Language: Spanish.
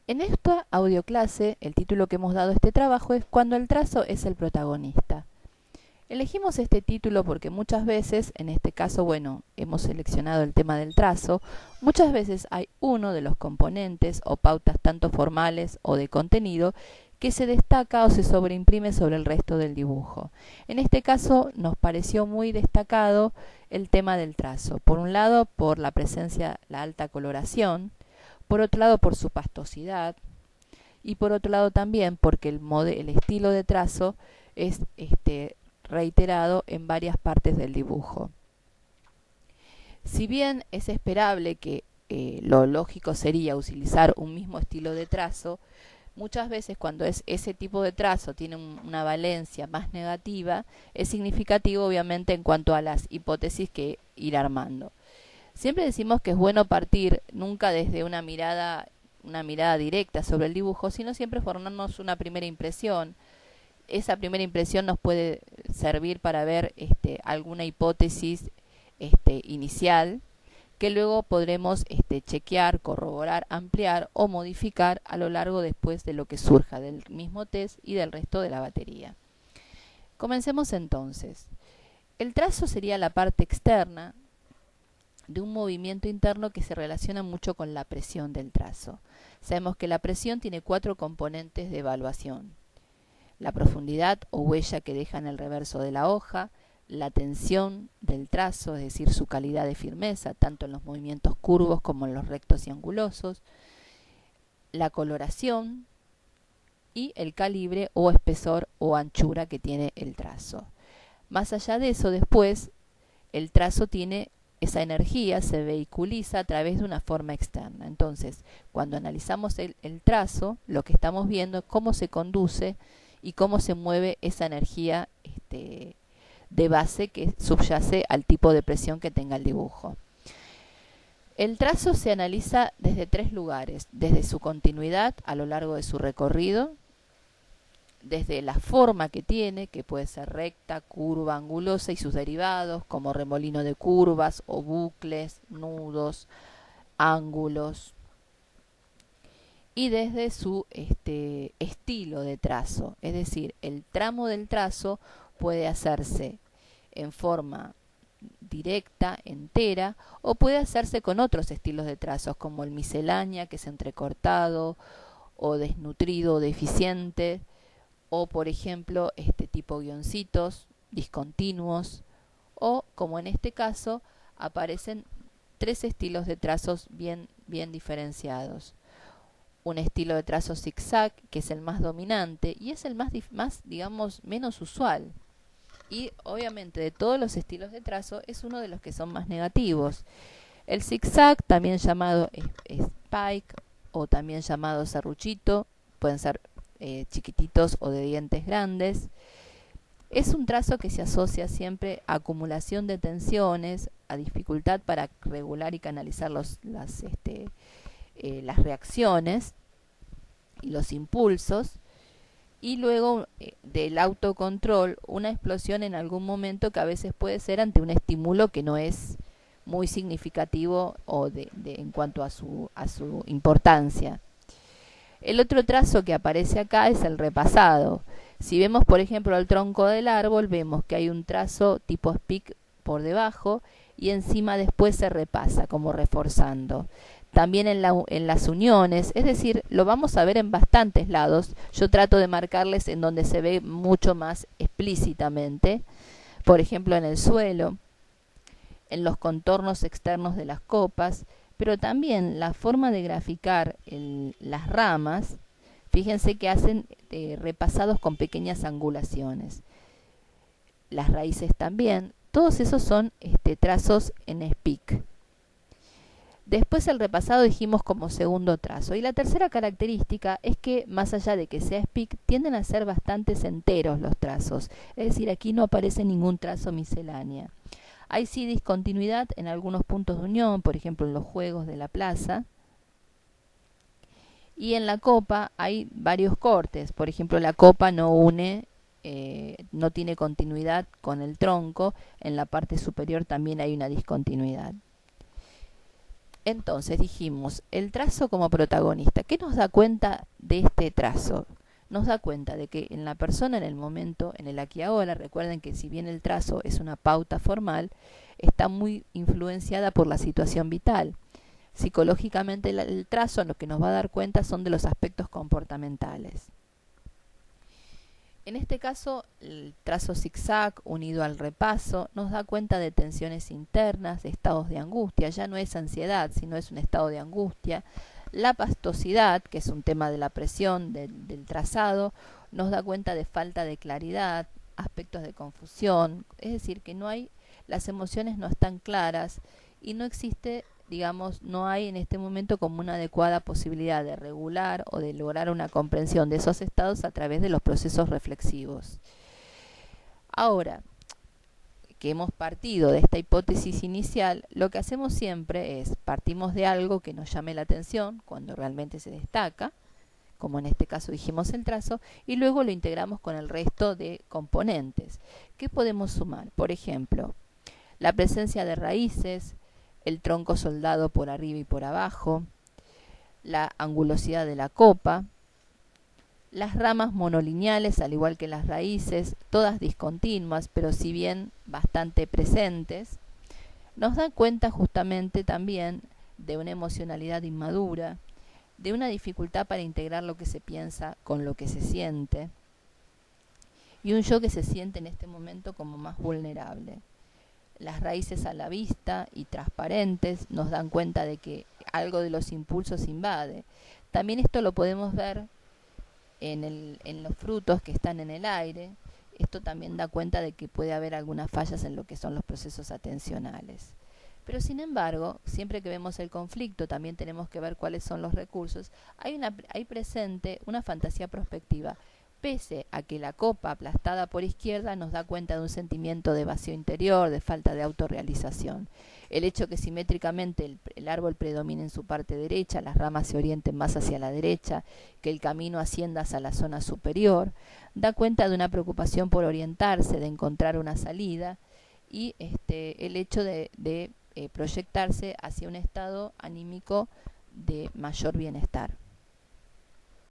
En esta audioclase, el título que hemos dado a este trabajo es Cuando el trazo es el protagonista. Elegimos este título porque muchas veces, en este caso, hemos seleccionado el tema del trazo, muchas veces hay uno de los componentes o pautas tanto formales o de contenido que se destaca o se sobreimprime sobre el resto del dibujo. En este caso nos pareció muy destacado el tema del trazo. Por un lado, por la presencia, la alta coloración, por otro lado por su pastosidad y por otro lado también porque el estilo de trazo es reiterado en varias partes del dibujo. Si bien es esperable que lo lógico sería utilizar un mismo estilo de trazo, muchas veces cuando ese tipo de trazo tiene una valencia más negativa, es significativo obviamente en cuanto a las hipótesis que ir armando. Siempre decimos que es bueno partir nunca desde una mirada directa sobre el dibujo, sino siempre formarnos una primera impresión. Esa primera impresión nos puede servir para ver alguna hipótesis inicial que luego podremos chequear, corroborar, ampliar o modificar a lo largo después de lo que surja del mismo test y del resto de la batería. Comencemos entonces. El trazo sería la parte externa de un movimiento interno que se relaciona mucho con la presión del trazo. Sabemos que la presión tiene 4 componentes de evaluación: la profundidad o huella que deja en el reverso de la hoja, la tensión del trazo, es decir, su calidad de firmeza, tanto en los movimientos curvos como en los rectos y angulosos, la coloración y el calibre o espesor o anchura que tiene el trazo. Más allá de eso, después, el trazo tiene esa energía, se vehiculiza a través de una forma externa. Entonces, cuando analizamos el trazo, lo que estamos viendo es cómo se conduce y cómo se mueve esa energía de base que subyace al tipo de presión que tenga el dibujo. El trazo se analiza desde 3 lugares: desde su continuidad a lo largo de su recorrido, desde la forma que tiene, que puede ser recta, curva, angulosa, y sus derivados como remolino de curvas o bucles, nudos, ángulos, y desde su estilo de trazo, es decir, el tramo del trazo puede hacerse en forma directa, entera, o puede hacerse con otros estilos de trazos como el miscelánea, que es entrecortado o desnutrido o deficiente, o por ejemplo tipo guioncitos discontinuos, o como en este caso aparecen 3 estilos de trazos bien diferenciados: un estilo de trazo zigzag, que es el más dominante y es el más digamos menos usual, y obviamente de todos los estilos de trazo es uno de los que son más negativos. El zigzag, también llamado spike o también llamado serruchito, pueden ser chiquititos o de dientes grandes. Es un trazo que se asocia siempre a acumulación de tensiones, a dificultad para regular y canalizar las reacciones y los impulsos, y luego del autocontrol, una explosión en algún momento que a veces puede ser ante un estímulo que no es muy significativo o en cuanto a su importancia. El otro trazo que aparece acá es el repasado. Si vemos, por ejemplo, el tronco del árbol, vemos que hay un trazo tipo speak por debajo y encima después se repasa, como reforzando. También en las uniones, es decir, lo vamos a ver en bastantes lados. Yo trato de marcarles en donde se ve mucho más explícitamente, por ejemplo en el suelo, en los contornos externos de las copas, pero también la forma de graficar las ramas. Fíjense que hacen repasados con pequeñas angulaciones. Las raíces también. Todos esos son trazos en speak. Después el repasado dijimos como segundo trazo. Y la tercera característica es que, más allá de que sea speak, tienden a ser bastante enteros los trazos. Es decir, aquí no aparece ningún trazo miscelánea. Hay sí discontinuidad en algunos puntos de unión, por ejemplo en los juegos de la plaza. Y en la copa hay varios cortes. Por ejemplo, la copa no une, no tiene continuidad con el tronco. En la parte superior también hay una discontinuidad. Entonces dijimos, el trazo como protagonista. ¿Qué nos da cuenta de este trazo? Nos da cuenta de que en la persona, en el momento, en el aquí y ahora, recuerden que si bien el trazo es una pauta formal, está muy influenciada por la situación vital. Psicológicamente el trazo lo que nos va a dar cuenta son de los aspectos comportamentales. En este caso, el trazo zigzag unido al repaso nos da cuenta de tensiones internas, de estados de angustia. Ya no es ansiedad, sino es un estado de angustia. La pastosidad, que es un tema de la presión del trazado, nos da cuenta de falta de claridad, aspectos de confusión. Es decir, que las emociones no están claras y no existe, digamos, no hay en este momento como una adecuada posibilidad de regular o de lograr una comprensión de esos estados a través de los procesos reflexivos. Ahora que hemos partido de esta hipótesis inicial, lo que hacemos siempre es partimos de algo que nos llame la atención cuando realmente se destaca, como en este caso dijimos el trazo, y luego lo integramos con el resto de componentes. ¿Qué podemos sumar? Por ejemplo, la presencia de raíces, el tronco soldado por arriba y por abajo, la angulosidad de la copa, las ramas monolineales al igual que las raíces, todas discontinuas, pero si bien bastante presentes, nos dan cuenta justamente también de una emocionalidad inmadura, de una dificultad para integrar lo que se piensa con lo que se siente, y un yo que se siente en este momento como más vulnerable. Las raíces a la vista y transparentes nos dan cuenta de que algo de los impulsos invade. También esto lo podemos ver en los frutos que están en el aire. Esto también da cuenta de que puede haber algunas fallas en lo que son los procesos atencionales. Pero sin embargo, siempre que vemos el conflicto, también tenemos que ver cuáles son los recursos. Hay presente una fantasía prospectiva. Pese a que la copa aplastada por izquierda nos da cuenta de un sentimiento de vacío interior, de falta de autorrealización. El hecho que simétricamente el árbol predomine en su parte derecha, las ramas se orienten más hacia la derecha, que el camino ascienda hacia la zona superior, da cuenta de una preocupación por orientarse, de encontrar una salida, y el hecho de proyectarse hacia un estado anímico de mayor bienestar.